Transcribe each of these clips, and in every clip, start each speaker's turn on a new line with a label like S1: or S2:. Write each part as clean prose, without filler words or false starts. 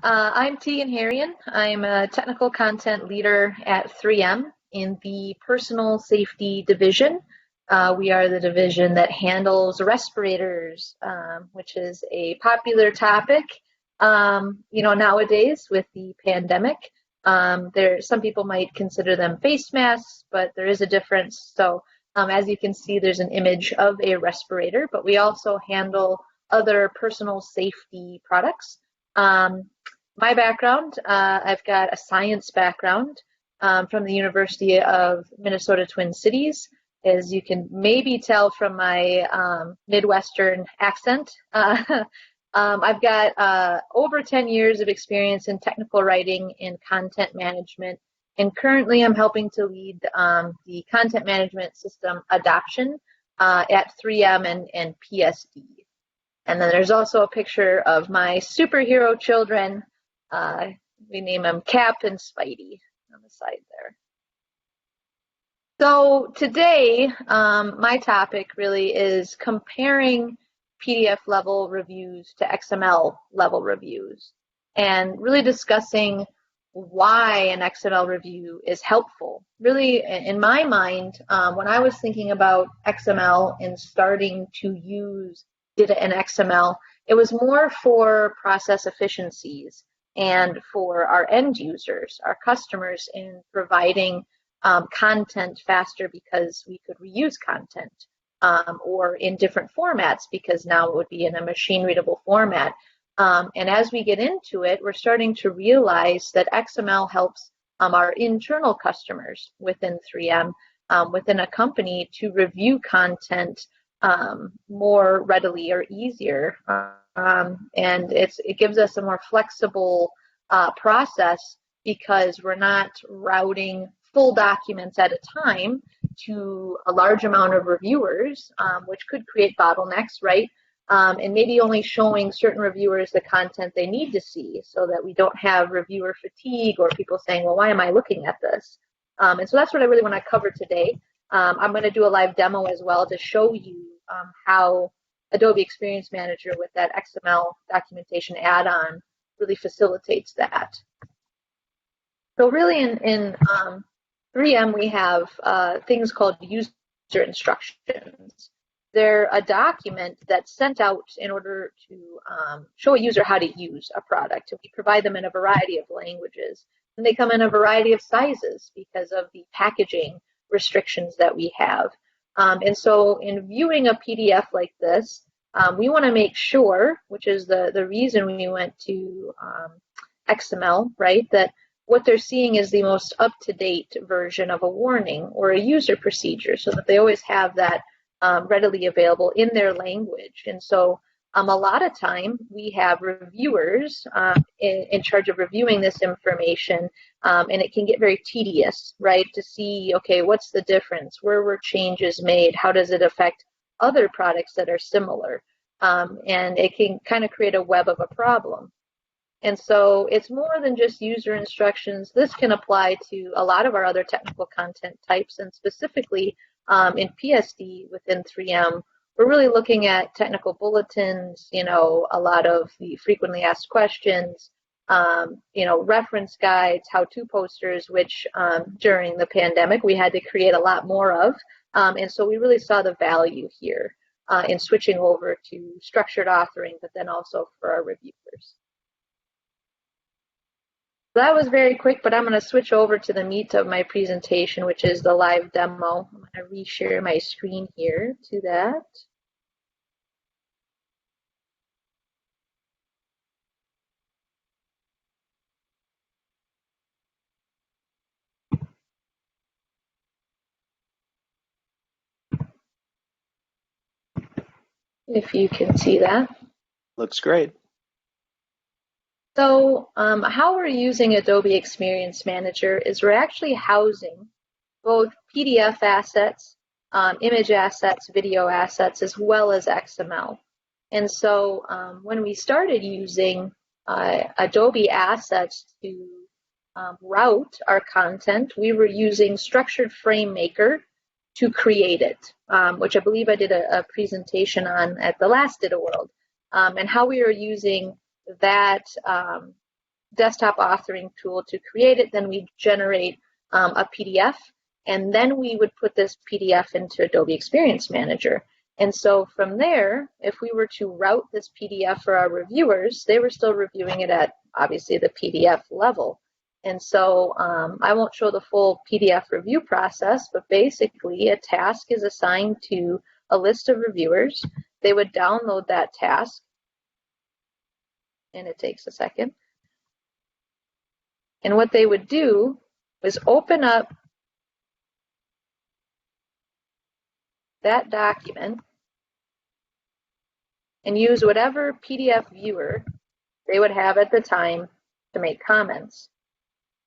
S1: I'm Teeghan Herian. I'm a technical content leader at 3M in the personal safety division. We are the division that handles respirators, which is a popular topic, nowadays with the pandemic. Some people might consider them face masks, but there is a difference. So as you can see, there's an image of a respirator, but we also handle other personal safety products. My background, I've got a science background from the University of Minnesota Twin Cities. As you can maybe tell from my Midwestern accent, I've got over 10 years of experience in technical writing and content management, and currently I'm helping to lead the content management system adoption at 3M and PSD. And then there's also a picture of my superhero children. We name them Cap and Spidey on the side there. So today, my topic really is comparing PDF level reviews to XML level reviews, and really discussing why an XML review is helpful. Really, in my mind, when I was thinking about XML and starting to use data in XML, it was more for process efficiencies and for our end users, our customers, in providing content faster because we could reuse content, or in different formats because now it would be in a machine readable format. And as we get into it, we're starting to realize that XML helps our internal customers within 3M, within a company, to review content more readily or easier. And it gives us a more flexible process because we're not routing full documents at a time to a large amount of reviewers, which could create bottlenecks, right? And maybe only showing certain reviewers the content they need to see so that we don't have reviewer fatigue or people saying, well, why am I looking at this? And so that's what I really want to cover today. I'm going to do a live demo as well to show you how Adobe Experience Manager with that XML documentation add-on really facilitates that. So really in 3M, we have things called user instructions. They're a document that's sent out in order to show a user how to use a product. We provide them in a variety of languages, and they come in a variety of sizes because of the packaging restrictions that we have. And so in viewing a PDF like this, we want to make sure, which is the reason we went to XML, right, that what they're seeing is the most up-to-date version of a warning or a user procedure, so that they always have that readily available in their language. And so a lot of time we have reviewers in charge of reviewing this information, and it can get very tedious, right, to see, okay, what's the difference? Where were changes made? How does it affect other products that are similar? And it can kind of create a web of a problem. And so it's more than just user instructions. This can apply to a lot of our other technical content types, and specifically in PSD within 3M, we're really looking at technical bulletins, a lot of the frequently asked questions, reference guides, how-to posters, which during the pandemic we had to create a lot more of. And so we really saw the value here in switching over to structured authoring, but then also for our reviewers. That was very quick, but I'm going to switch over to the meat of my presentation, which is the live demo. I'm going to reshare my screen here to that. If you can see that.
S2: Looks great.
S1: So how we're using Adobe Experience Manager is we're actually housing both PDF assets, image assets, video assets, as well as XML. And so when we started using Adobe Assets to route our content, we were using Structured Frame Maker to create it, which I believe I did a presentation on at the last DITAWORLD, and how we were using that desktop authoring tool to create it. Then we generate a PDF, and then we would put this PDF into Adobe Experience Manager. And so from there, if we were to route this PDF for our reviewers, they were still reviewing it at obviously the PDF level. And so I won't show the full PDF review process, but basically a task is assigned to a list of reviewers. They would download that task, and it takes a second. And what they would do is open up that document and use whatever PDF viewer they would have at the time to make comments.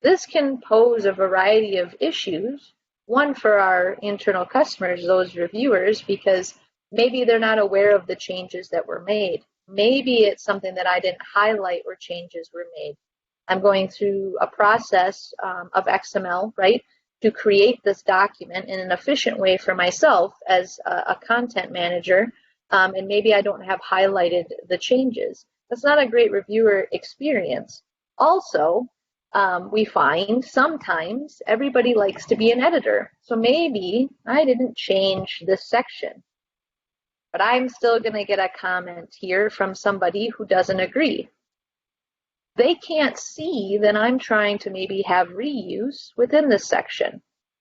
S1: This can pose a variety of issues. One, for our internal customers, those reviewers, because maybe they're not aware of the changes that were made. Maybe it's something that I didn't highlight where changes were made. I'm going through a process of XML, right, to create this document in an efficient way for myself as a content manager, and maybe I don't have highlighted the changes. That's not a great reviewer experience. Also, we find sometimes everybody likes to be an editor. So maybe I didn't change this section, but I'm still going to get a comment here from somebody who doesn't agree. They can't see that I'm trying to maybe have reuse within this section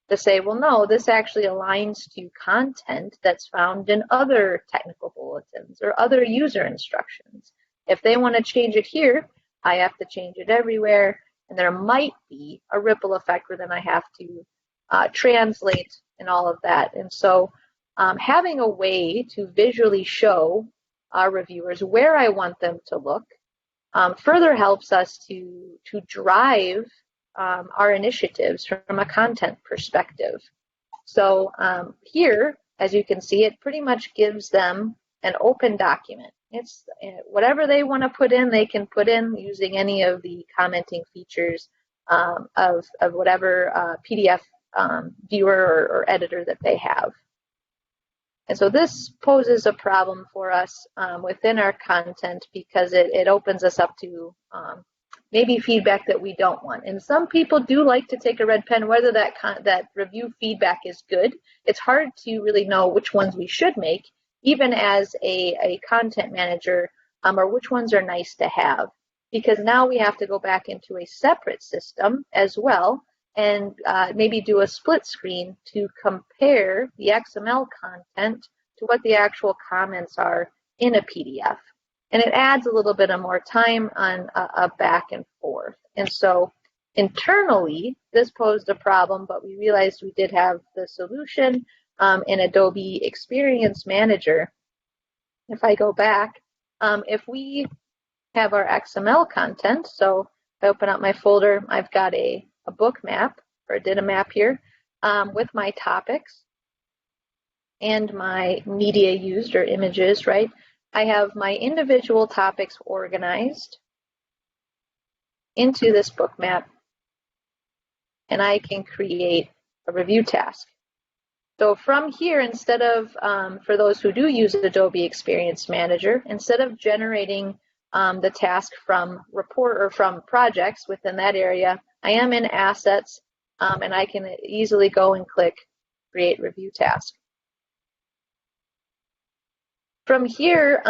S1: to say, well, no, this actually aligns to content that's found in other technical bulletins or other user instructions. If they want to change it here, I have to change it everywhere. And there might be a ripple effect where then I have to translate and all of that. And so having a way to visually show our reviewers where I want them to look further helps us to drive our initiatives from a content perspective. So here, as you can see, it pretty much gives them an open document. It's whatever they want to put in, they can put in using any of the commenting features of whatever PDF viewer or editor that they have. And so this poses a problem for us within our content because it opens us up to maybe feedback that we don't want. And some people do like to take a red pen, whether that review feedback is good. It's hard to really know which ones we should make, even as a content manager, or which ones are nice to have. Because now we have to go back into a separate system as well and maybe do a split screen to compare the XML content to what the actual comments are in a PDF. And it adds a little bit of more time on a back and forth. And so internally, this posed a problem, but we realized we did have the solution in Adobe Experience Manager. If I go back, if we have our XML content, so if I open up my folder, I've got a book map, or I did a map here, with my topics and my media used, or images, right? I have my individual topics organized into this book map, and I can create a review task. So from here, instead of, for those who do use Adobe Experience Manager, instead of generating the task from report or from projects within that area, I am in assets, and I can easily go and click create review task. From here,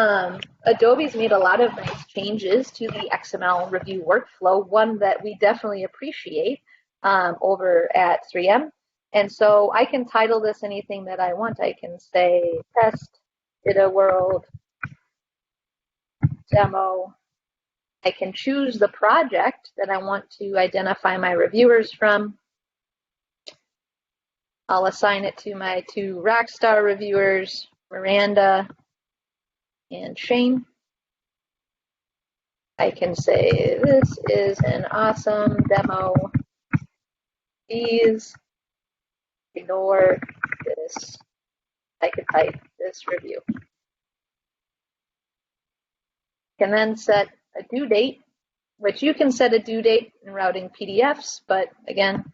S1: Adobe's made a lot of nice changes to the XML review workflow, one that we definitely appreciate over at 3M. And so I can title this anything that I want. I can say test, DITAWORLD, demo. I can choose the project that I want to identify my reviewers from. I'll assign it to my two rockstar reviewers, Miranda and Shane. I can say this is an awesome demo. Please ignore this. I could type this review. Can then set a due date, which you can set a due date in routing PDFs, but again,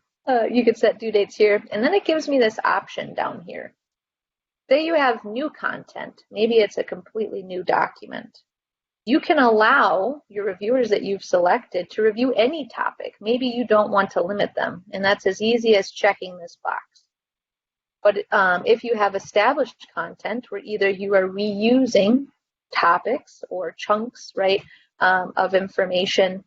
S1: you could set due dates here. And then it gives me this option down here. Say you have new content. Maybe it's a completely new document. You can allow your reviewers that you've selected to review any topic. Maybe you don't want to limit them, and that's as easy as checking this box. But if you have established content where either you are reusing topics or chunks, right, of information,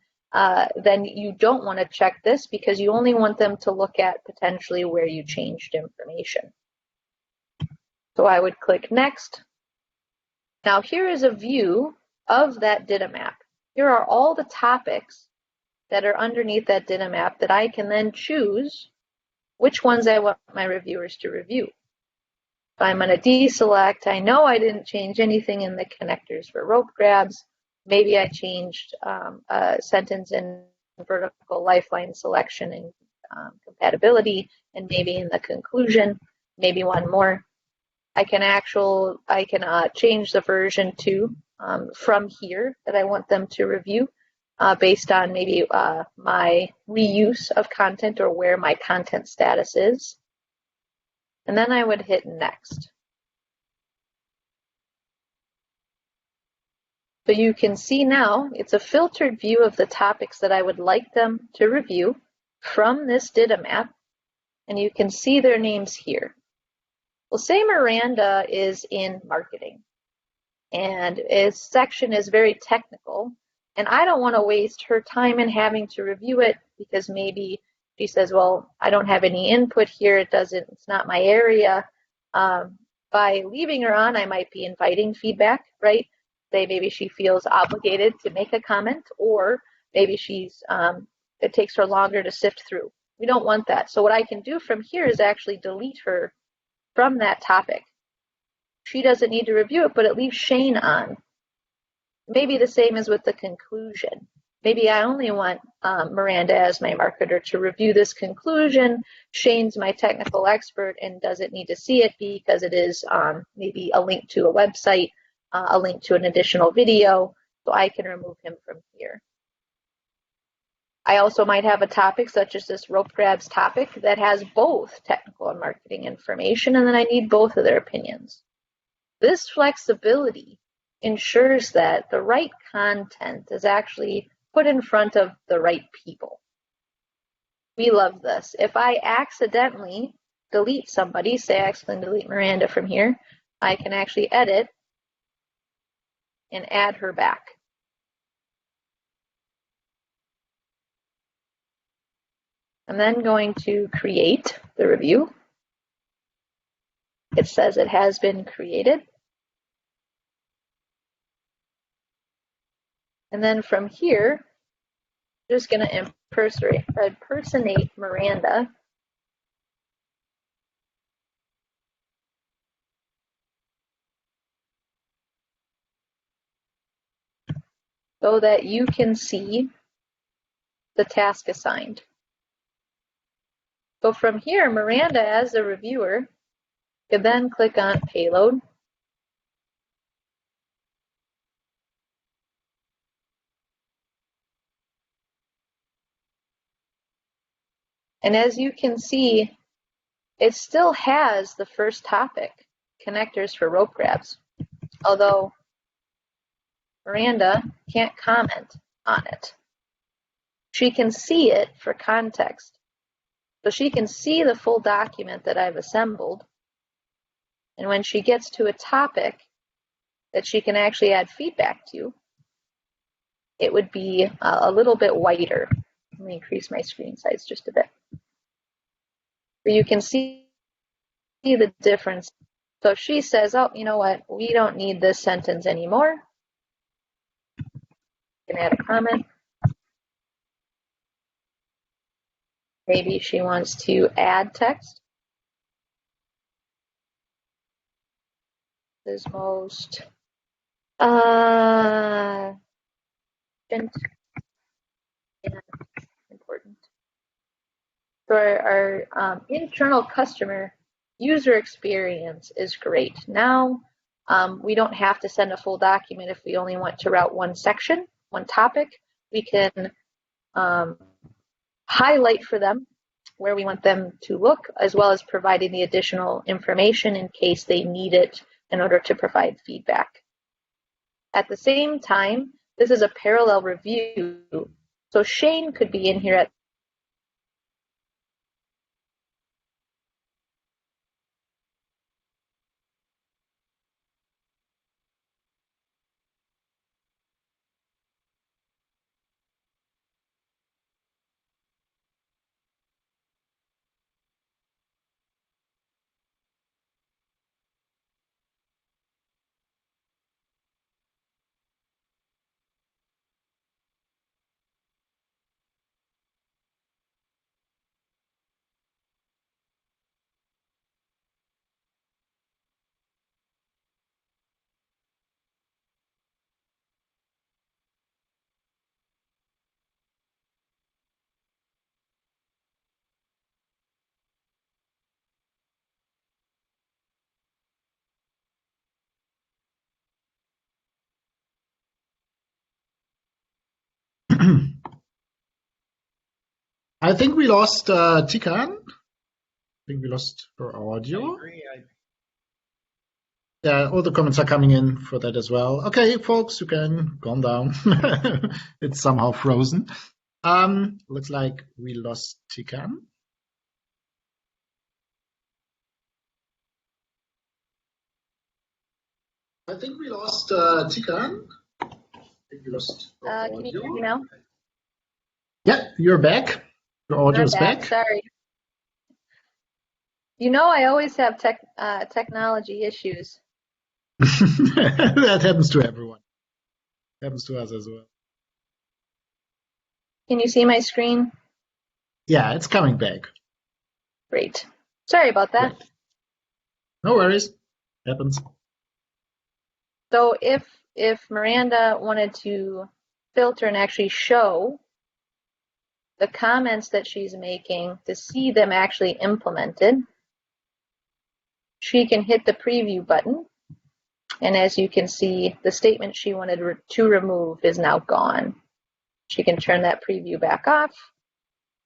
S1: then you don't want to check this because you only want them to look at potentially where you changed information. So I would click Next. Now here is a view of that data map. Here are all the topics that are underneath that data map that I can then choose which ones I want my reviewers to review. So I'm going to deselect. I know I didn't change anything in the connectors for rope grabs. Maybe I changed a sentence in vertical lifeline selection and compatibility, and maybe in the conclusion, maybe one more. I can change the version to from here that I want them to review based on maybe my reuse of content or where my content status is. And then I would hit Next. So you can see now it's a filtered view of the topics that I would like them to review from this data map, and you can see their names here. Well, say Miranda is in marketing, and his section is very technical, and I don't want to waste her time in having to review it because maybe she says, well, I don't have any input here, it's not my area. By leaving her on, I might be inviting feedback, right? Say maybe she feels obligated to make a comment, or maybe it takes her longer to sift through. We don't want that. So what I can do from here is actually delete her from that topic. She doesn't need to review it, but it leaves Shane on. Maybe the same as with the conclusion. Maybe I only want Miranda as my marketer to review this conclusion. Shane's my technical expert and doesn't need to see it because it is maybe a link to a website, a link to an additional video, so I can remove him from here. I also might have a topic such as this rope grabs topic that has both technical and marketing information, and then I need both of their opinions. This flexibility ensures that the right content is actually put in front of the right people. We love this. If I accidentally delete somebody, say I accidentally delete Miranda from here, I can actually edit and add her back. I'm then going to create the review. It says it has been created. And then from here, I'm just going to impersonate Miranda. So that you can see the task assigned. So from here, Miranda, as the reviewer, could then click on Payload. And as you can see, it still has the first topic, connectors for rope grabs, although Miranda can't comment on it. She can see it for context. So she can see the full document that I've assembled. And when she gets to a topic that she can actually add feedback to, it would be a little bit whiter. Let me increase my screen size just a bit. Where you can see the difference. So if she says, oh, you know what, we don't need this sentence anymore, you can add a comment. Maybe she wants to add text. Is most important. So our internal customer user experience is great. Now we don't have to send a full document if we only want to route one section, one topic. We can highlight for them where we want them to look, as well as providing the additional information in case they need it in order to provide feedback. At the same time, this is a parallel review. So Shane could be in here at
S2: I think we lost Teeghan. I think we lost her audio.
S3: I agree.
S2: Yeah, all the comments are coming in for that as well. Okay, folks, you can calm down. It's somehow frozen. Looks like we lost Teeghan. I think we lost Teeghan. I think we lost her audio.
S1: can you hear me now?
S2: Yeah, you're back. Your audio is back.
S1: Sorry. You know, I always have technology issues.
S2: That happens to everyone. Happens to us as well.
S1: Can you see my screen?
S2: Yeah, it's coming back.
S1: Great. Sorry about that.
S2: Great. No worries. Happens.
S1: So if Miranda wanted to filter and actually show the comments that she's making to see them actually implemented, she can hit the preview button. And as you can see, the statement she wanted to remove is now gone. She can turn that preview back off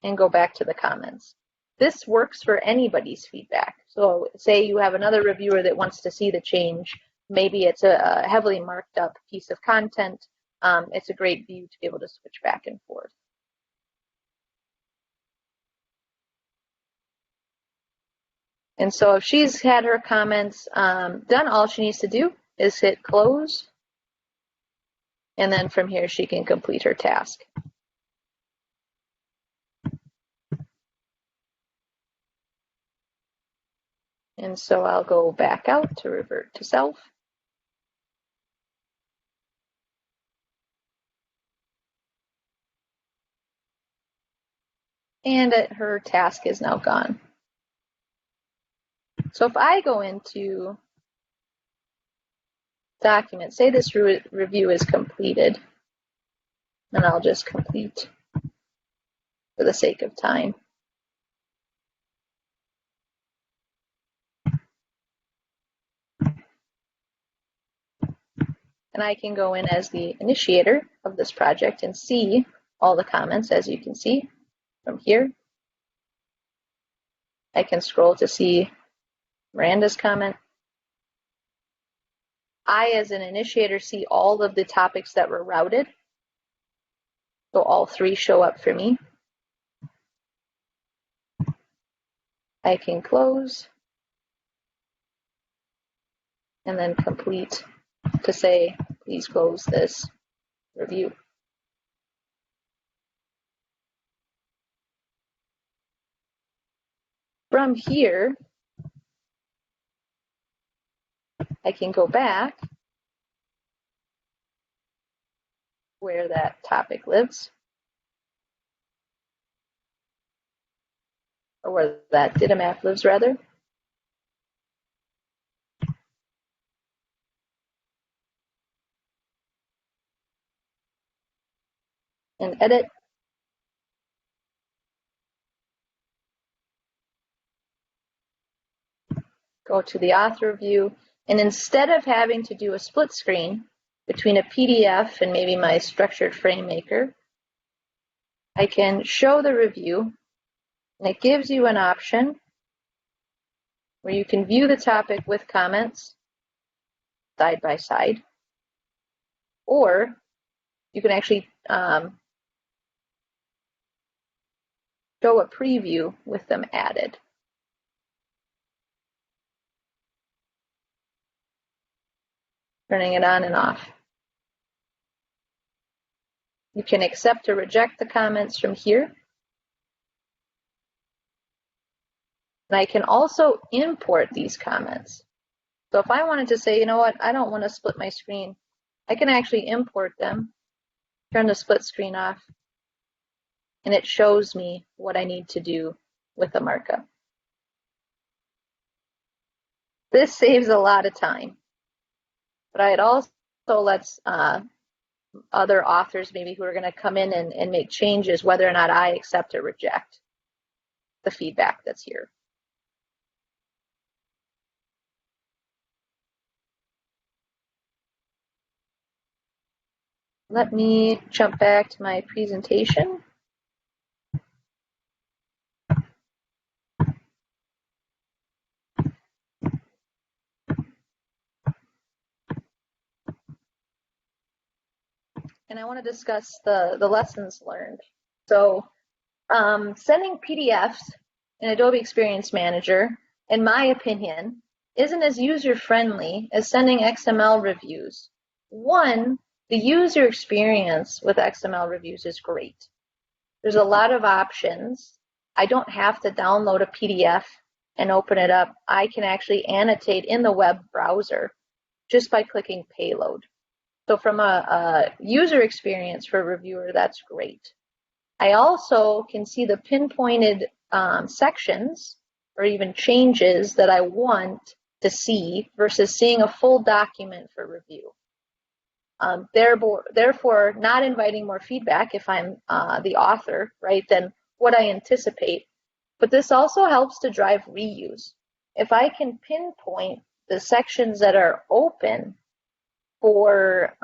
S1: and go back to the comments. This works for anybody's feedback. So say you have another reviewer that wants to see the change. Maybe it's a heavily marked up piece of content. It's a great view to be able to switch back and forth. And so if she's had her comments done, all she needs to do is hit close. And then from here, she can complete her task. And so I'll go back out to revert to self. And her task is now gone. So if I go into document, say this review is completed, and I'll just complete for the sake of time. And I can go in as the initiator of this project and see all the comments, as you can see from here. I can scroll to see Miranda's comment. I, as an initiator, see all of the topics that were routed. So all three show up for me. I can close and then complete to say, please close this review. From here, I can go back where that topic lives, or where that data map lives, rather. And edit. Go to the author view, and instead of having to do a split screen between a PDF and maybe my structured frame maker, I can show the review, and it gives you an option where you can view the topic with comments side by side. or you can actually show a preview with them added. Turning it on and off. You can accept or reject the comments from here. And I can also import these comments. So if I wanted to say, you know what, I don't want to split my screen, I can actually import them, turn the split screen off, and it shows me what I need to do with the markup. This saves a lot of time, but it also lets other authors maybe who are going to come in and make changes, whether or not I accept or reject the feedback that's here. Let me jump back to my presentation. And I want to discuss the lessons learned. So sending PDFs in Adobe Experience Manager, in my opinion, isn't as user-friendly as sending XML reviews. One, the user experience with XML reviews is great. There's a lot of options. I don't have to download a PDF and open it up. I can actually annotate in the web browser just by clicking payload. So from a user experience for a reviewer, that's great. I also can see the pinpointed sections or even changes that I want to see versus seeing a full document for review. Therefore, not inviting more feedback if I'm the author, right, than what I anticipate. But this also helps to drive reuse. If I can pinpoint the sections that are open for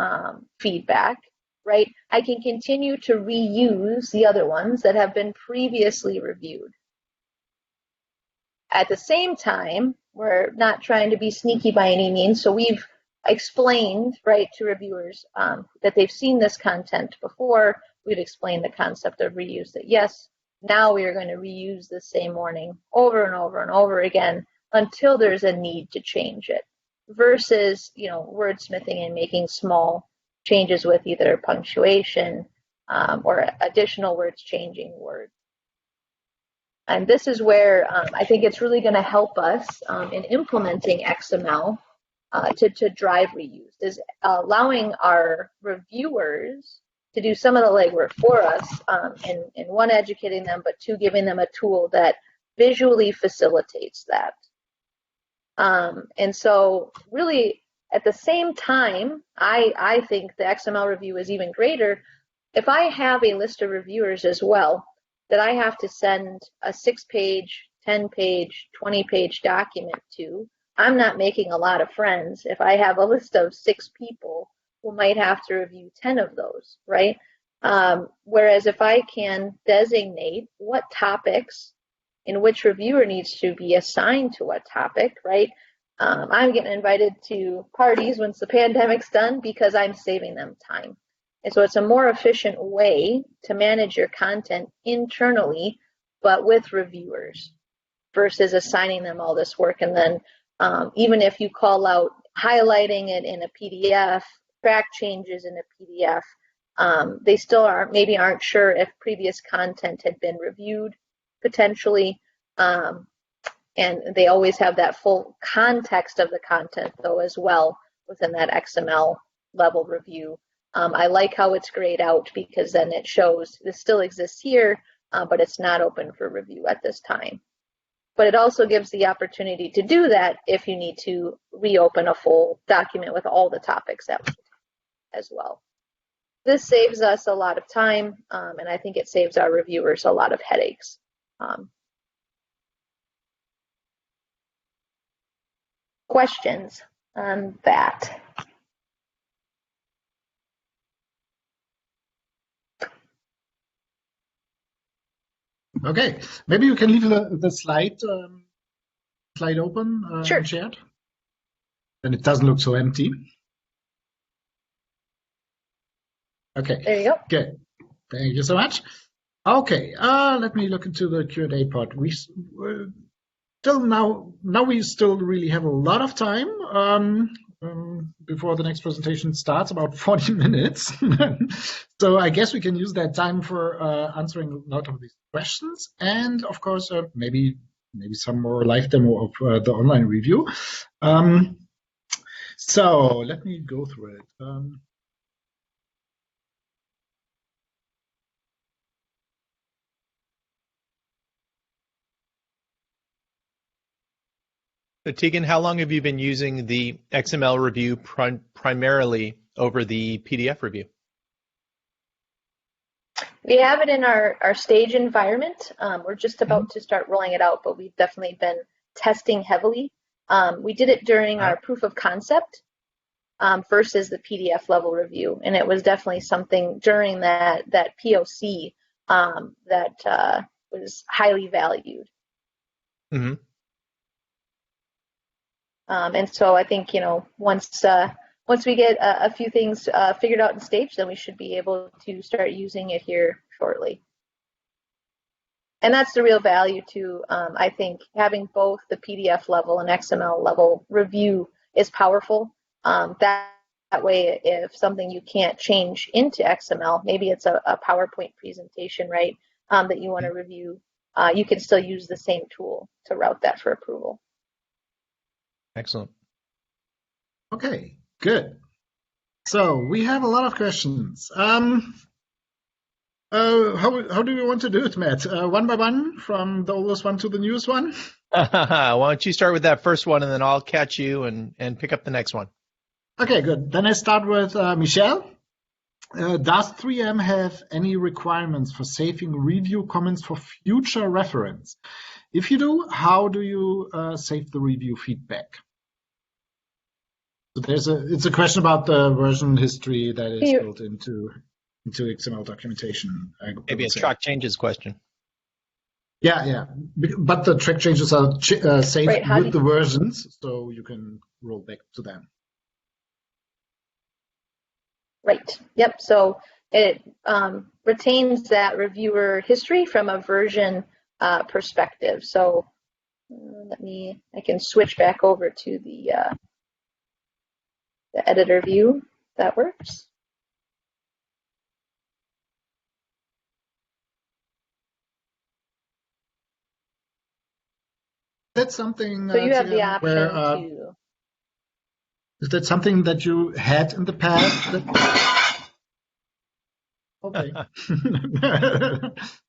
S1: feedback, right, I can continue to reuse the other ones that have been previously reviewed. At the same time, we're not trying to be sneaky by any means, so we've explained, right, to reviewers that they've seen this content before. We've explained the concept of reuse, that yes, now we are going to reuse the same warning over and over and over again until there's a need to change it, versus, you know, wordsmithing and making small changes with either punctuation or additional words, changing words. And this is where I think it's really going to help us in implementing XML to drive reuse, is allowing our reviewers to do some of the legwork for us, and one, educating them, but two, giving them a tool that visually facilitates that. And so really, at the same time, I think the XML review is even greater if I have a list of reviewers as well that I have to send a 6-page, 10-page, 20-page document to. I'm not making a lot of friends if I have a list of 6 people who might have to review 10 of those, right? Whereas if I can designate what topics in which reviewer needs to be assigned to what topic, right? I'm getting invited to parties once the pandemic's done because I'm saving them time. And so it's a more efficient way to manage your content internally, but with reviewers, versus assigning them all this work. And then even if you call out highlighting it in a PDF, track changes in a PDF, they still maybe aren't sure if previous content had been reviewed potentially. And they always have that full context of the content, though, as well within that XML level review. I like how it's grayed out, because then it shows this still exists here, but it's not open for review at this time. But it also gives the opportunity to do that if you need to reopen a full document with all the topics as well. This saves us a lot of time, and I think it saves our reviewers a lot of headaches. Questions on that?
S2: Okay, maybe you can leave the slide open
S1: Sure.
S2: and shared. Then it doesn't look so empty. Okay,
S1: There you go.
S2: good. Thank you so much. Okay, let me look into the Q&A part. Till now we still really have a lot of time before the next presentation starts, about 40 minutes. So I guess we can use that time for answering a lot of these questions, and of course maybe some more live demo of the online review. So let me go through it.
S3: So Teeghan, how long have you been using the XML review primarily over the PDF review?
S1: We have it in our stage environment. We're just about to start rolling it out, but we've definitely been testing heavily. We did it during our proof of concept versus the PDF level review, and it was definitely something during that POC that was highly valued.
S3: Mm-hmm.
S1: And so I think, once we get a few things figured out in stage, then we should be able to start using it here shortly. And that's the real value too. I think having both the PDF level and XML level review is powerful. That way, if something you can't change into XML, maybe it's a PowerPoint presentation, right, that you want to review, you can still use the same tool to route that for approval.
S3: Excellent.
S2: Okay, good. So we have a lot of questions. How do you want to do it, Matt? One by one, from the oldest one to the newest one?
S3: Why don't you start with that first one, and then I'll catch you and pick up the next one.
S2: Okay, good. Then I start with Michelle. Does 3M have any requirements for saving review comments for future reference? If you do, how do you save the review feedback? So it's a question about the version history that is built into XML documentation.
S3: Maybe a track changes question.
S2: Yeah. But the track changes are saved with the versions, so you can roll back to them.
S1: Right. Yep. So it retains that reviewer history from a version perspective. So I can switch back over to the editor view. That works.
S2: That's something.
S1: So you have the option to.
S2: Is that something that you had in the past? Okay.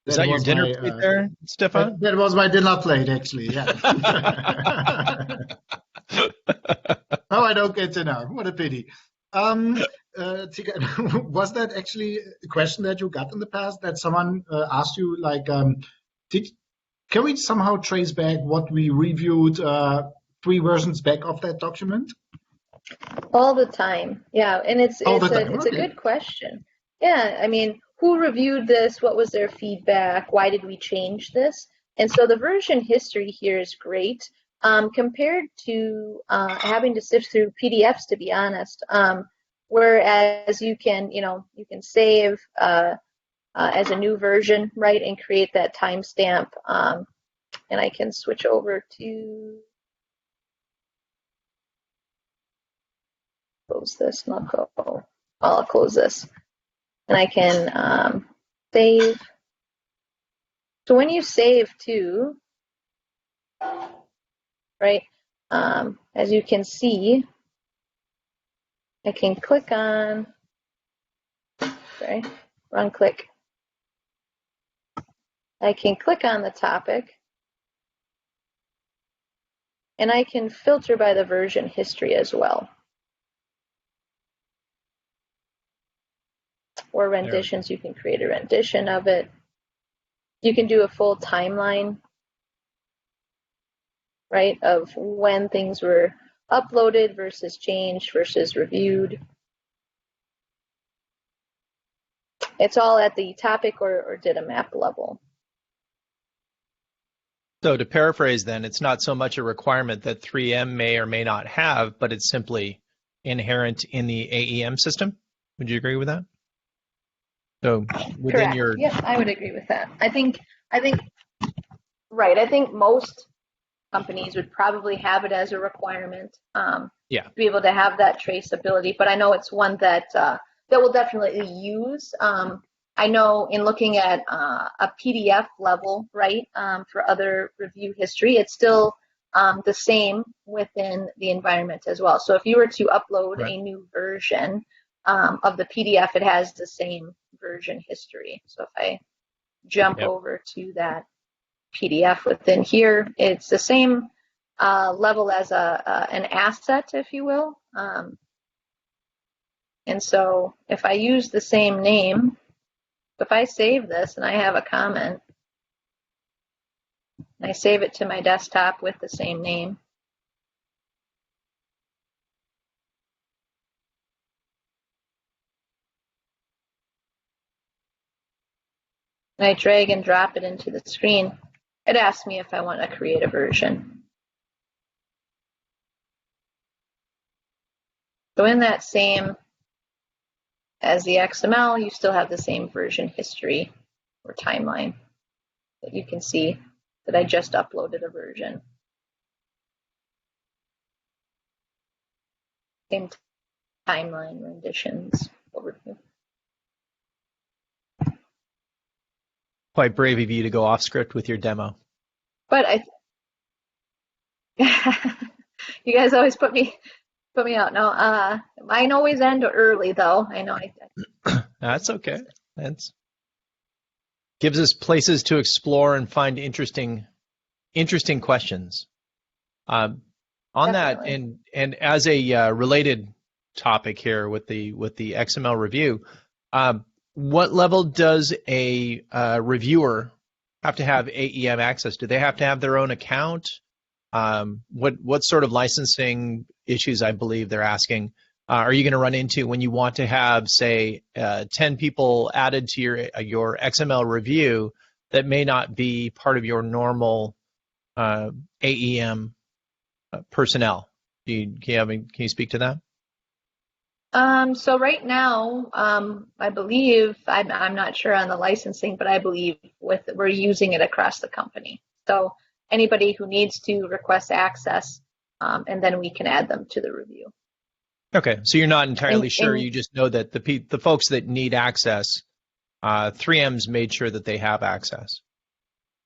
S3: Is that your dinner plate there, Stefan?
S2: That was my dinner plate, actually. Yeah. Oh, I don't get to know. What a pity. Teeghan, was that actually a question that you got in the past, that someone asked you, like, can we somehow trace back what we reviewed 3 versions back of that document?
S1: All the time. Yeah, and it's a good question. Yeah, I mean, who reviewed this? What was their feedback? Why did we change this? And so the version history here is great compared to having to sift through PDFs, to be honest. Whereas you can save as a new version, right, and create that timestamp. And I can switch over to close this, and I'll close this. And I can save. So when you save to, right, as you can see, I can click on, wrong click. I can click on the topic, and I can filter by the version history as well. Or renditions, you can create a rendition of it. You can do a full timeline, right, of when things were uploaded versus changed versus reviewed. It's all at the topic or data map level.
S3: So to paraphrase then, it's not so much a requirement that 3M may or may not have, but it's simply inherent in the AEM system. Would you agree with that? So within
S1: Correct.
S3: your
S1: Yes, I would agree with that. I think right. I think most companies would probably have it as a requirement
S3: yeah.
S1: to be able to have that traceability. But I know it's one that that we'll definitely use. I know in looking at a PDF level, right, for other review history, it's still the same within the environment as well. So if you were to upload
S3: Right.
S1: a new version of the PDF, it has the same version history. So if I jump
S3: Yep.
S1: over to that PDF within here, it's the same level as an asset, if you will. And so if I use the same name, if I save this and I have a comment, and I save it to my desktop with the same name, and I drag and drop it into the screen, it asks me if I want to create a version. So in that same as the XML, you still have the same version history or timeline that you can see that I just uploaded a version. Same timeline renditions overview.
S3: Quite brave of you to go off script with your demo.
S1: But you guys always put me out. No, mine always end early though. I know.
S3: That's okay. That's gives us places to explore and find interesting questions. On
S1: Definitely.
S3: that, and as a related topic here with the XML review, what level does a reviewer have to have AEM access? Do they have to have their own account? What sort of licensing issues, I believe they're asking, are you going to run into when you want to have, say, 10 people added to your XML review that may not be part of your normal AEM personnel? Can you speak to that?
S1: So right now, I believe I'm not sure on the licensing, but I believe we're using it across the company. So anybody who needs to request access, and then we can add them to the review.
S3: Okay, so you're not entirely sure. You just know that the folks that need access, 3M's made sure that they have access.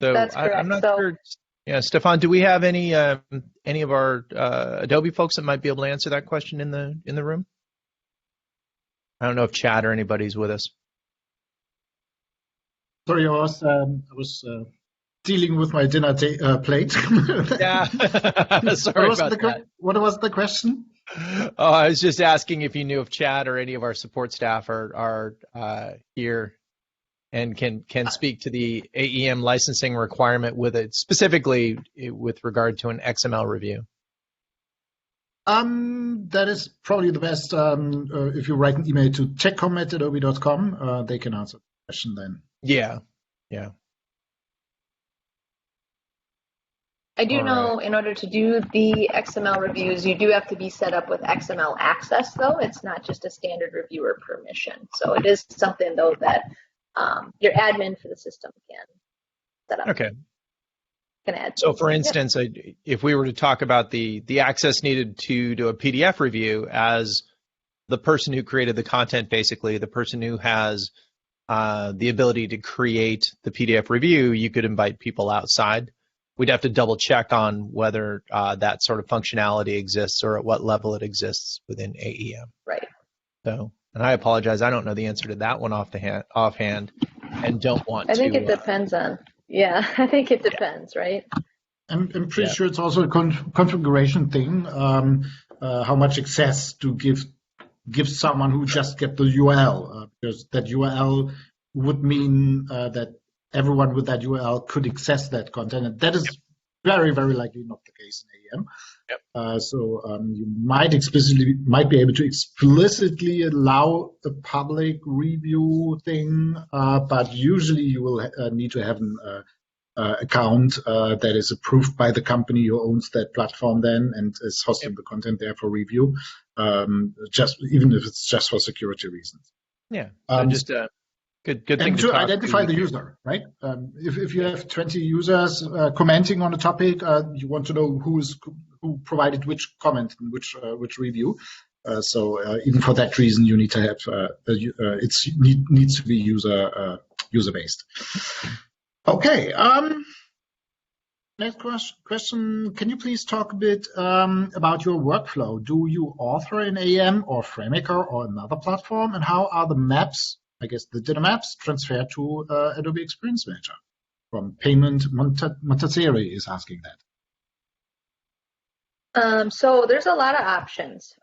S3: So
S1: that's correct.
S3: I'm not sure. Yeah, Stefan, do we have any of our Adobe folks that might be able to answer that question in the room? I don't know if Chad or anybody's with us.
S2: Sorry, I was dealing with my dinner plate.
S3: Yeah, sorry about that.
S2: What was the question?
S3: Oh, I was just asking if you knew if Chad or any of our support staff are here and can speak to the AEM licensing requirement with it, specifically with regard to an XML review.
S2: That is probably the best. If you write an email to techcom@adobe.com, they can answer the question then.
S3: Yeah.
S1: I do know in order to do the XML reviews, you do have to be set up with XML access, though. It's not just a standard reviewer permission. So it is something, though, that your admin for the system can set up.
S3: Okay.
S1: Can add.
S3: So, for instance, if we were to talk about the access needed to do a PDF review as the person who created the content, basically, the person who has the ability to create the PDF review, you could invite people outside. We'd have to double check on whether that sort of functionality exists or at what level it exists within AEM.
S1: Right.
S3: So, and I apologize, I don't know the answer to that one offhand, and don't want to.
S1: I think it depends on. Yeah, I think it depends, right?
S2: I'm pretty sure it's also a configuration thing. How much access to give someone who just get the URL, because that URL would mean that everyone with that URL could access that content, and that is very, very likely not the case in AEM.
S3: Yep.
S2: So you might be able to explicitly allow a public review thing, but usually you will need to have an account that is approved by the company who owns that platform then and is hosting the content there for review, even if it's just for security reasons.
S3: Yeah. So just go Good thing
S2: And
S3: to
S2: to
S3: talk
S2: identify
S3: to.
S2: the user, right? If you have 20 users commenting on a topic, you want to know who provided which comment and which review. So even for that reason, you need to have needs to be user based. Okay. Next question. Can you please talk a bit about your workflow? Do you author in AEM or FrameMaker or another platform? And how are the maps, I guess the data maps, transferred to Adobe Experience Manager? From Payment Montaseri is asking that.
S1: So there's a lot of options.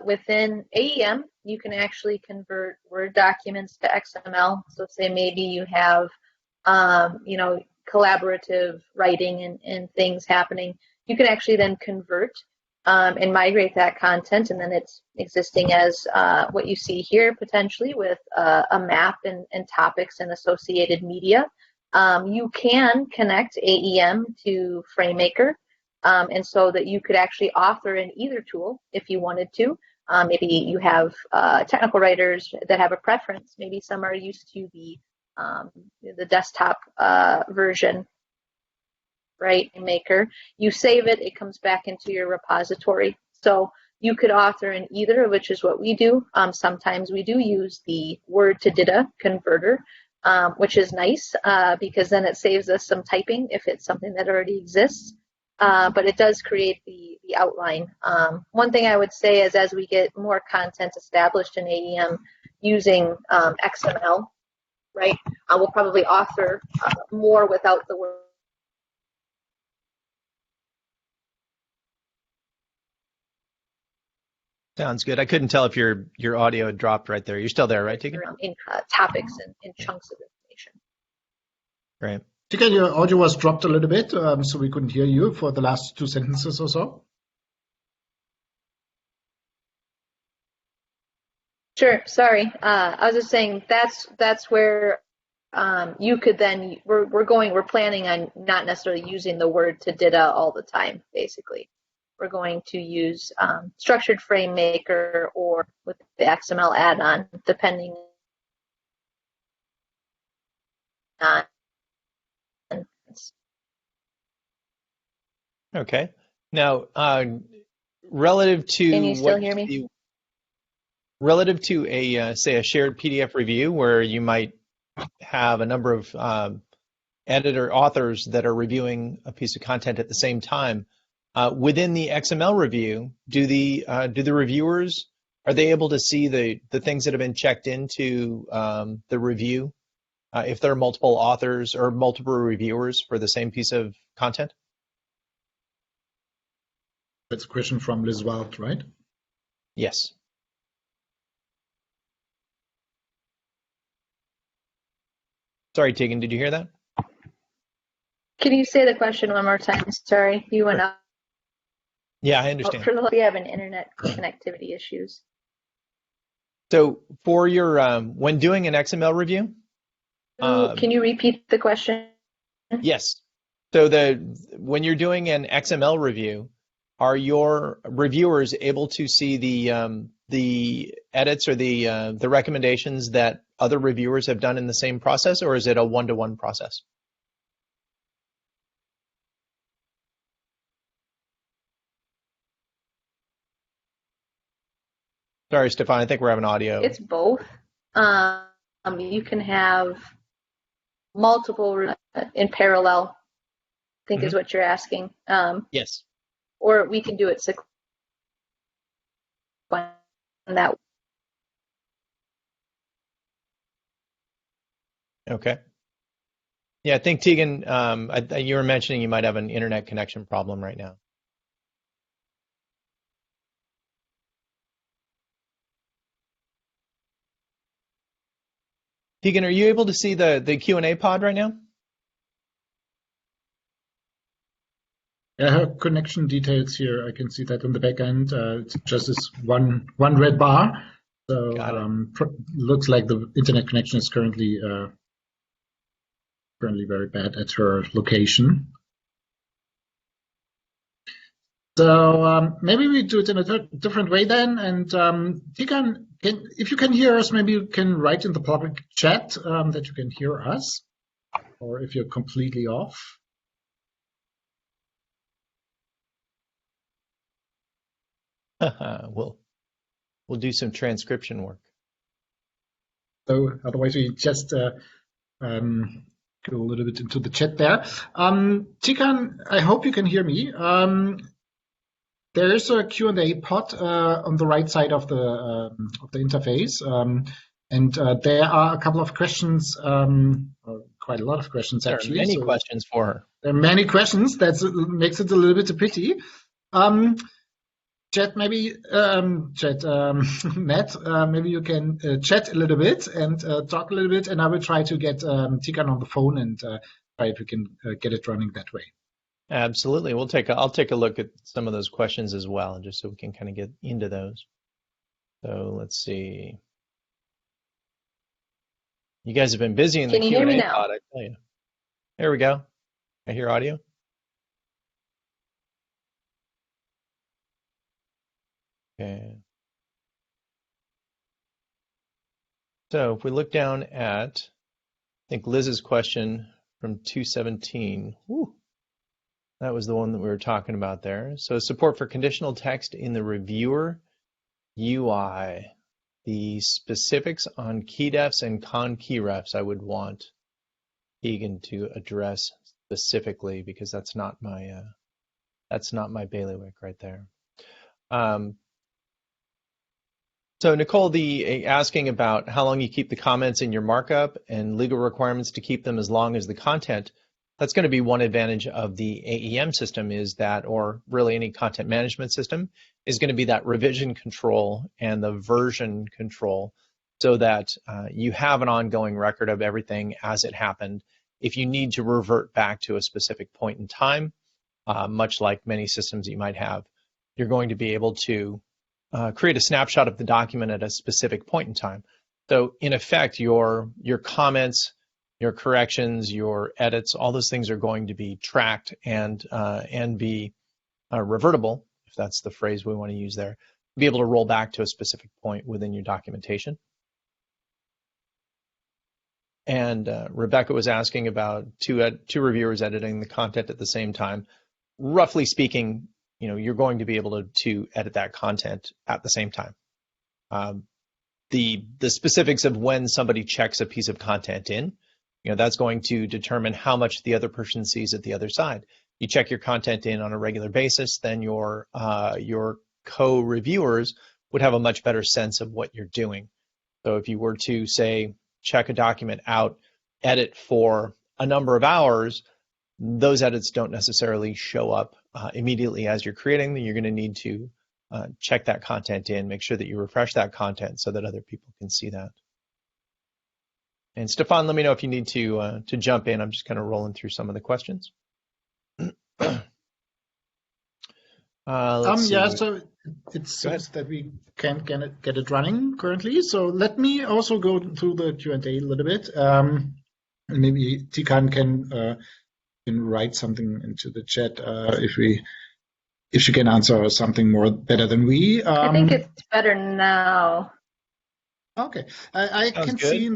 S1: Within AEM, you can actually convert Word documents to XML. So say maybe you have, collaborative writing and things happening. You can actually then convert and migrate that content, and then it's existing as what you see here potentially with a map and topics and associated media. You can connect AEM to FrameMaker. And so that you could actually author in either tool if you wanted to. Maybe you have technical writers that have a preference. Maybe some are used to the desktop version, right? In Maker, you save it, it comes back into your repository. So you could author in either, which is what we do. Sometimes we do use the Word to DITA converter, which is nice because then it saves us some typing if it's something that already exists. But it does create the outline. One thing I would say is as we get more content established in AEM using XML, right, we'll probably author more without the word.
S3: Sounds good. I couldn't tell if your audio had dropped right there. You're still there, right, Teeghan?
S1: In topics and in chunks of information.
S3: Right.
S2: Teeghan, your audio was dropped a little bit, so we couldn't hear you for the last 2 sentences or so.
S1: Sure. Sorry. I was just saying that's where you could then we're planning on not necessarily using the Word to DITA all the time. Basically, we're going to use structured FrameMaker or with the XML add-on, depending on.
S3: Okay. Now, relative to
S1: Can you still hear me?
S3: Relative to a say a shared PDF review where you might have a number of authors that are reviewing a piece of content at the same time, within the XML review, do the reviewers, are they able to see the things that have been checked into the review if there are multiple authors or multiple reviewers for the same piece of content?
S2: That's a question from Liz Wald, right?
S3: Yes. Sorry, Teeghan, did you hear that?
S1: Can you say the question one more time? Sorry, you went up.
S3: Yeah, I understand.
S1: We have an internet connectivity issues.
S3: So for your when doing an XML review,
S1: can you repeat the question?
S3: Yes. So when you're doing an XML review, are your reviewers able to see the edits or the recommendations that other reviewers have done in the same process, or is it a one-to-one process? Sorry, Stefan, I think we're having audio.
S1: It's both. You can have multiple in parallel, I think is what you're asking.
S3: Yes.
S1: Or we can do it that.
S3: Okay. Yeah, I think Teeghan, you were mentioning you might have an internet connection problem right now. Teeghan, are you able to see the Q&A pod right now?
S2: Yeah, her connection details here. I can see that on the back end. It's just this one red bar. So looks like the internet connection is currently very bad at her location. So maybe we do it in a different way then. And Teeghan, if you can hear us, maybe you can write in the public chat that you can hear us, or if you're completely off.
S3: We'll do some transcription work.
S2: So otherwise, we just go a little bit into the chat there. Teeghan, I hope you can hear me. There is a Q&A pod on the right side of the interface, and there are a couple of questions, quite a lot of questions actually.
S3: There are many questions for her.
S2: There are many questions. That makes it a little bit a pity. Chat, maybe Matt, maybe you can chat a little bit and talk a little bit, and I will try to get Teeghan on the phone and try if we can get it running that way.
S3: Absolutely. I'll take a look at some of those questions as well, just so we can kind of get into those. So let's see. You guys have been busy in the Q&A pod, I tell you. There we go. I hear audio. Okay. So if we look down at, I think Liz's question from 217. Whew. That was the one that we were talking about there. So support for conditional text in the reviewer UI. The specifics on key defs and con key refs I would want Teeghan to address specifically, because that's not my bailiwick right there. So Nicole, asking about how long you keep the comments in your markup and legal requirements to keep them as long as the content. That's going to be one advantage of the AEM system, is that, or really any content management system, is going to be that revision control and the version control, so that you have an ongoing record of everything as it happened. If you need to revert back to a specific point in time, much like many systems you might have, you're going to be able to create a snapshot of the document at a specific point in time. So in effect, your comments, your corrections, your edits, all those things are going to be tracked and be revertible, if that's the phrase we want to use there, be able to roll back to a specific point within your documentation. And Rebecca was asking about two reviewers editing the content at the same time. Roughly speaking, you're going to be able to edit that content at the same time. The specifics of when somebody checks a piece of content in, that's going to determine how much the other person sees at the other side. You check your content in on a regular basis, then your co-reviewers would have a much better sense of what you're doing. So if you were to, say, check a document out, edit for a number of hours, those edits don't necessarily show up immediately as you're creating them. You're going to need to check that content in, make sure that you refresh that content so that other people can see that. And Stefan, let me know if you need to jump in. I'm just kind of rolling through some of the questions.
S2: Yeah, so it says that we can't get it running currently. So let me also go through the Q&A a little bit. And maybe Teeghan can write something into the chat if she can answer something more better than we.
S1: I think it's better now.
S2: Okay, I can see in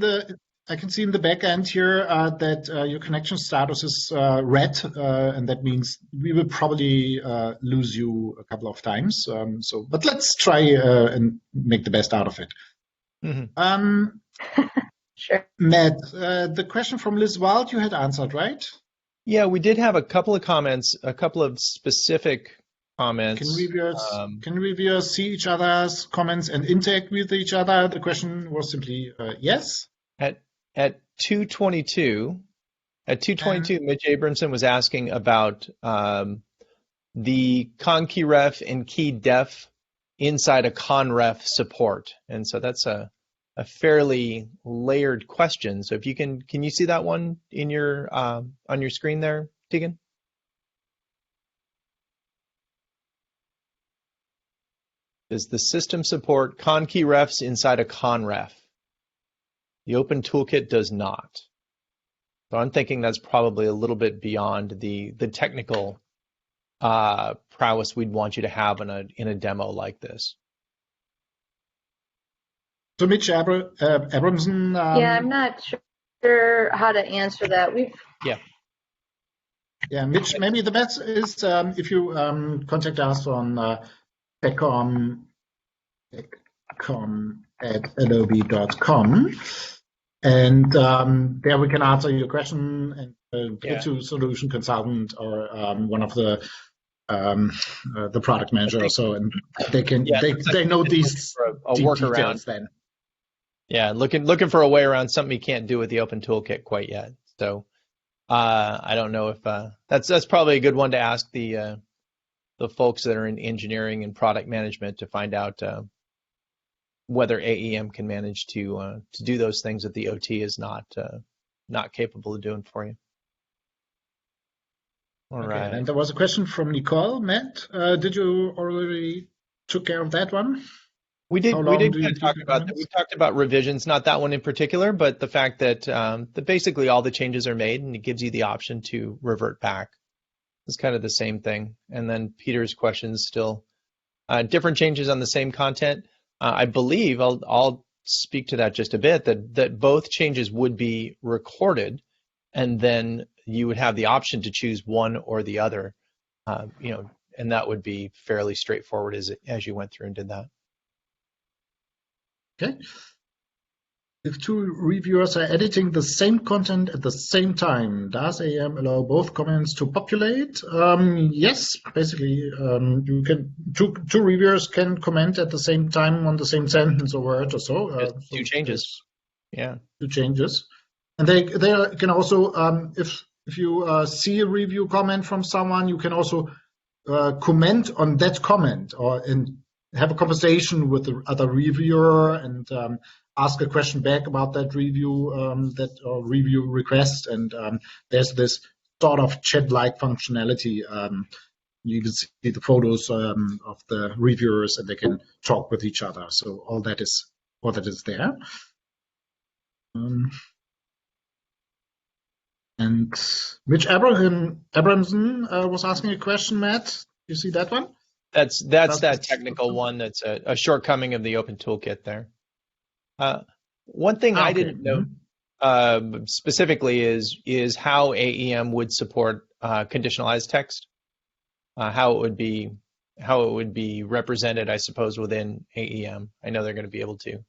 S2: the back end here that your connection status is red, and that means we will probably lose you a couple of times. But let's try and make the best out of it.
S1: Mm-hmm. Sure.
S2: Matt, the question from Liz Wild you had answered, right?
S3: Yeah, we did have a couple of comments, a couple of specific comments.
S2: Can reviewers see each other's comments and interact with each other? The question was simply yes.
S3: At 222, Mitch Abramson was asking about the con key ref and key def inside a con ref support, and so that's a fairly layered question. So if you can you see that one in your on your screen there, Teeghan? Does the system support con key refs inside a con ref? The Open Toolkit does not. So I'm thinking that's probably a little bit beyond the technical prowess we'd want you to have in a demo like this.
S2: So Mitch Abramson.
S1: Yeah, I'm not sure how to answer that.
S2: Yeah, Mitch, maybe the best is if you contact us on techcom@adobe.com, and there we can answer your question and get to solution consultant or one of the product manager or so, and they know these
S3: a
S2: deep
S3: workaround
S2: details then.
S3: Yeah, looking for a way around something you can't do with the Open Toolkit quite yet. So I don't know if that's probably a good one to ask the folks that are in engineering and product management to find out whether AEM can manage to do those things that the OT is not capable of doing for you. All right.
S2: And there was a question from Nicole. Matt, did you already took care of that one?
S3: We did kind of talk about that. We talked about revisions, not that one in particular, but the fact that basically all the changes are made and it gives you the option to revert back. It's kind of the same thing. And then Peter's question is still different changes on the same content. I believe I'll speak to that just a bit, that both changes would be recorded, and then you would have the option to choose one or the other, and that would be fairly straightforward as you went through and did that.
S2: Okay. If two reviewers are editing the same content at the same time, does AEM allow both comments to populate? Yes, basically, you can two reviewers can comment at the same time on the same sentence or word or so.
S3: Two changes. Yeah.
S2: Two changes, and they can also, if you see a review comment from someone, you can also comment on that comment and have a conversation with the other reviewer and ask a question back about that review, review request. And there's this sort of chat-like functionality. You can see the photos of the reviewers, and they can talk with each other. So all that is there. And Mitch Abramson was asking a question, Matt. You see that one?
S3: That's that technical one. That's a shortcoming of the Open Toolkit there. One thing I didn't know specifically is how AEM would support conditionalized text, how it would be represented, I suppose, within AEM. I know they're going to be able to,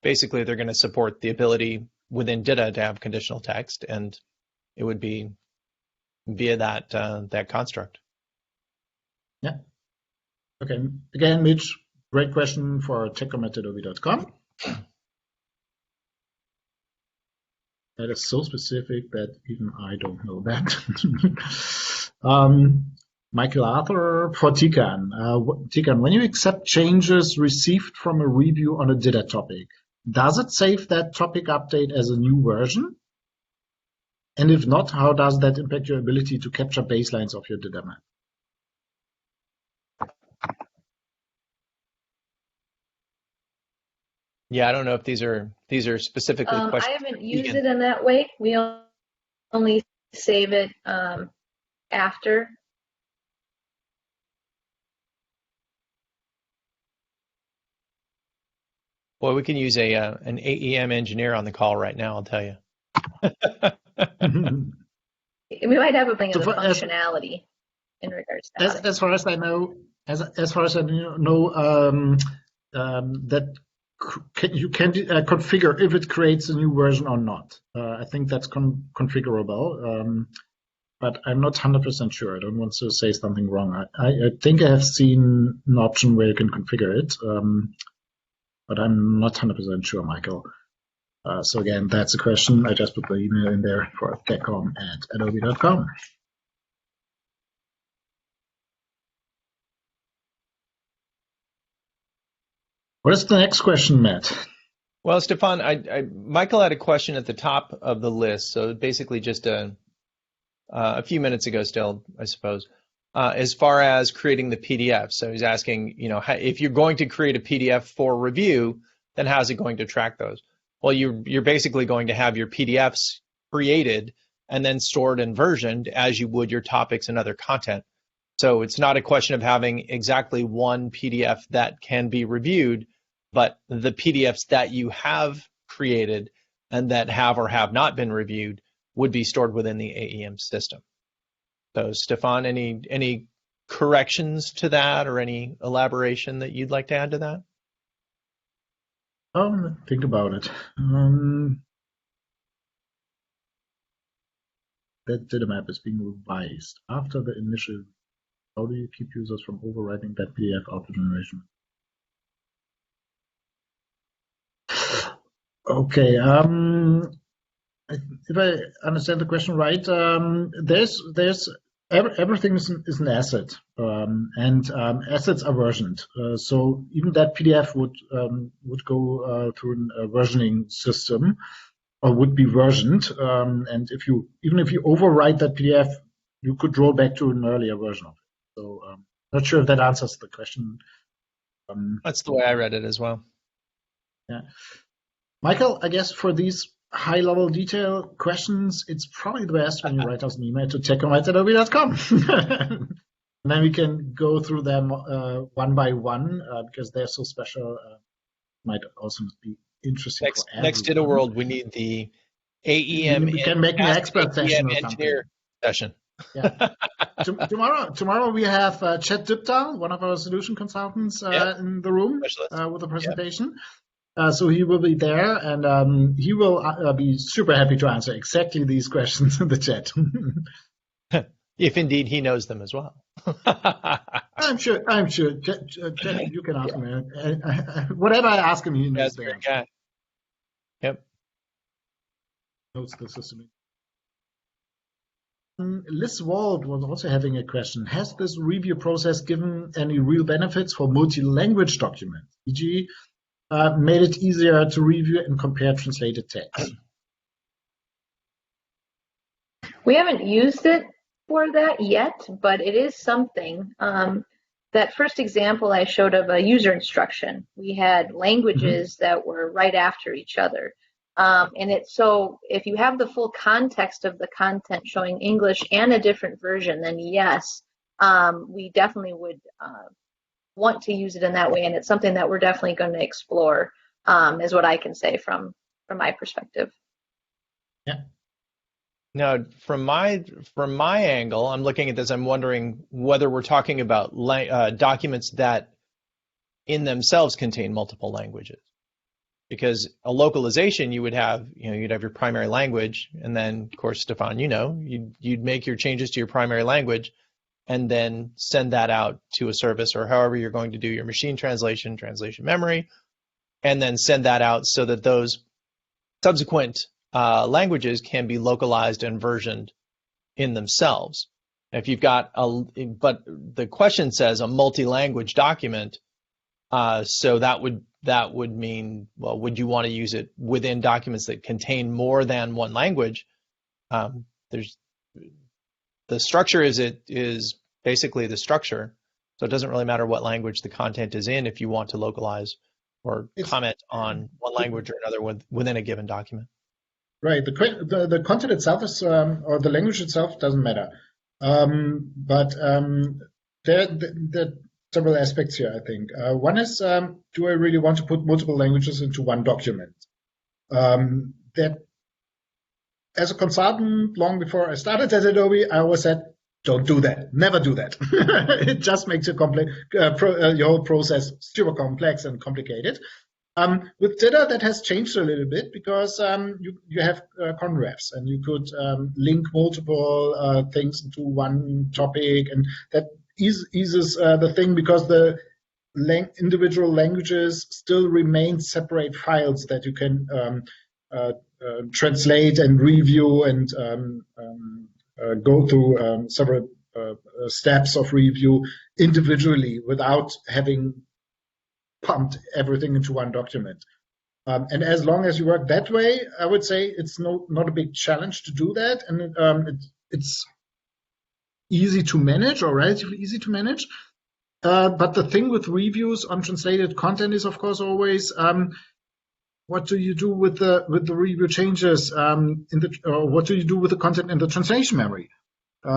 S3: basically they're going to support the ability within DITA to have conditional text, and it would be via that construct.
S2: Yeah. Okay. Again, Mitch, great question for techcom@adobe.com. That is so specific that even I don't know that. Michael Arthur for Teeghan. Teeghan, when you accept changes received from a review on a DITA topic, does it save that topic update as a new version? And if not, how does that impact your ability to capture baselines of your DITA map?
S3: Yeah, I don't know if these are specifically questions.
S1: I haven't used it in that way. We only save it after.
S3: Boy, we can use an AEM engineer on the call right now, I'll tell you.
S1: We might have a thing of functionality in regards to that.
S2: As far as I know, that you can configure if it creates a new version or not. I think that's configurable, but I'm not 100% sure. I don't want to say something wrong. I think I have seen an option where you can configure it, but I'm not 100% sure, Michael. So again, that's a question. I just put the email in there for techcom@adobe.com. What is the next question, Matt?
S3: Well, Stefan, Michael had a question at the top of the list, so basically just a few minutes ago still, I suppose, as far as creating the PDF. So he's asking, if you're going to create a PDF for review, then how's it going to track those? Well, you're basically going to have your PDFs created and then stored and versioned as you would your topics and other content. So it's not a question of having exactly one PDF that can be reviewed, but the PDFs that you have created and that have or have not been reviewed would be stored within the AEM system. So Stefan, any corrections to that or any elaboration that you'd like to add to that?
S2: Think about it. That data map is being revised after the initial. How do you keep users from overwriting that PDF auto generation? Okay. If I understand the question right, there's everything is an asset, and assets are versioned. So even that PDF would go through a versioning system, or would be versioned. And even if you overwrite that PDF, you could roll back to an earlier version of it. So not sure if that answers the question.
S3: That's the way I read it as well.
S2: Yeah, Michael, I guess for these high-level detail questions, it's probably the best when you write us an email to techonwrites@adobe.com. And then we can go through them one by one because they're so special. Might also be interesting.
S3: Next DITAWORLD, we need the AEM.
S2: We can make an expert session or
S3: something. Session.
S2: Yeah. Tomorrow we have Chet Diptal, one of our solution consultants, in the room with a presentation. So he will be there, and he will be super happy to answer exactly these questions in the chat.
S3: If indeed he knows them as well.
S2: I'm sure. Chet, you can ask him. Whatever I ask him, he knows the answer.
S3: Yep.
S2: Knows the system. Liz Wald was also having a question. Has this review process given any real benefits for multi-language documents, e.g., made it easier to review and compare translated text?
S1: We haven't used it for that yet, but it is something. That first example I showed of a user instruction, we had languages that were right after each other. And it's so if you have the full context of the content showing English and a different version, then yes, we definitely would want to use it in that way. And it's something that we're definitely going to explore, is what I can say from my perspective.
S2: Yeah.
S3: Now, from my angle, I'm looking at this. I'm wondering whether we're talking about documents that in themselves contain multiple languages. Because a localization, you'd have your primary language, and then, of course, Stefan, you'd make your changes to your primary language, and then send that out to a service or however you're going to do your machine translation memory, and then send that out so that those subsequent languages can be localized and versioned in themselves. If you've got but the question says a multi-language document, so that would mean, well, would you want to use it within documents that contain more than one language? The structure is basically the structure, so it doesn't really matter what language the content is in if you want to localize or comment on one language or another within a given document.
S2: Right. The content itself is, or the language itself doesn't matter. But there are several aspects here, I think. One is, do I really want to put multiple languages into one document? That, as a consultant, long before I started at Adobe, I always said, don't do that. Never do that. It just makes your whole process super complex and complicated. With DITA, that has changed a little bit because you have conrefs, and you could link multiple things into one topic, and that eases the thing because the individual languages still remain separate files that you can translate and review and go through several steps of review individually without having pumped everything into one document. And as long as you work that way, I would say it's not a big challenge to do that, and it's easy to manage, or relatively easy to manage. But the thing with reviews on translated content is, of course, always what do you do with the review changes what do you do with the content in the translation memory?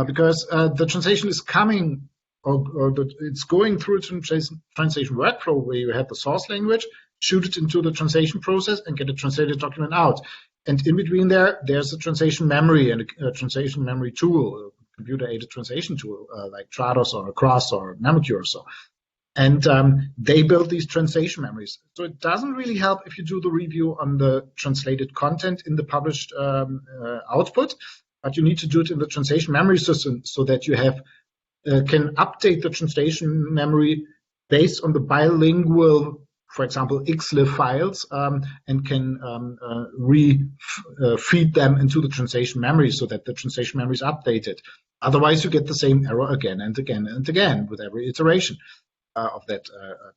S2: Because the translation is coming it's going through a translation workflow where you have the source language, shoot it into the translation process, and get a translated document out. And in between there's a translation memory and a translation memory tool, a computer-aided translation tool like Trados or Across or Namakure or so. And they build these translation memories. So it doesn't really help if you do the review on the translated content in the published output, but you need to do it in the translation memory system so that you have can update the translation memory based on the bilingual, for example, XLIF files, and can feed them into the translation memory so that the translation memory is updated. Otherwise, you get the same error again and again and again with every iteration of that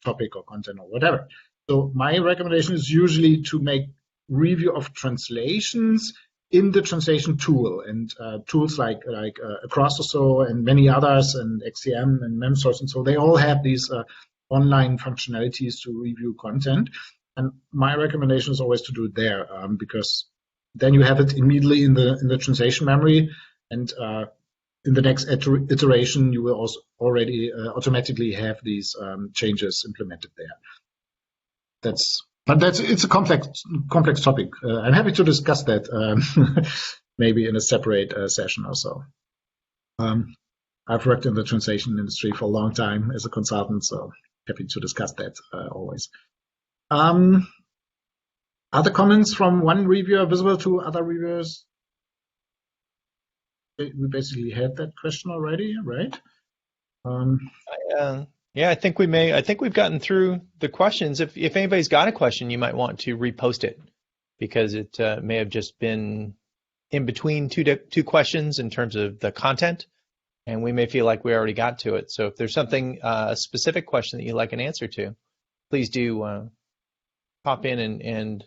S2: topic or content or whatever. So my recommendation is usually to make review of translations in the translation tool, and tools like Across or so and many others, and XCM and MemSource, and so they all have these online functionalities to review content. And my recommendation is always to do it there, because then you have it immediately in the translation memory, and in the next iteration you will also already automatically have these changes implemented there. It's a complex topic. I'm happy to discuss that maybe in a separate session or so. I've worked in the translation industry for a long time as a consultant, so happy to discuss that always. Other comments from one reviewer visible to other reviewers? We basically had that question already, right?
S3: Yeah, I think we've gotten through the questions. If anybody's got a question, you might want to repost it, because it may have just been in between two questions in terms of the content, and we may feel like we already got to it. So if there's something, a specific question that you'd like an answer to, please do pop in and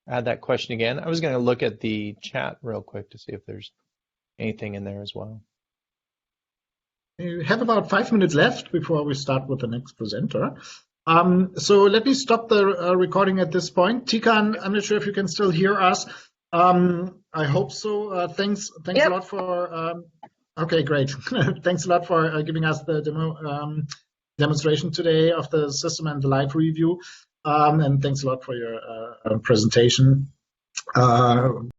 S3: add that question again. I was going to look at the chat real quick to see if there's anything in there as well.
S2: We have about 5 minutes left before we start with the next presenter. So let me stop the recording at this point. Teeghan, I'm not sure if you can still hear us. I hope so. Thanks
S1: Yep.
S2: a lot for. Okay, great. Thanks a lot for giving us the demonstration today of the system and the live review. And thanks a lot for your presentation.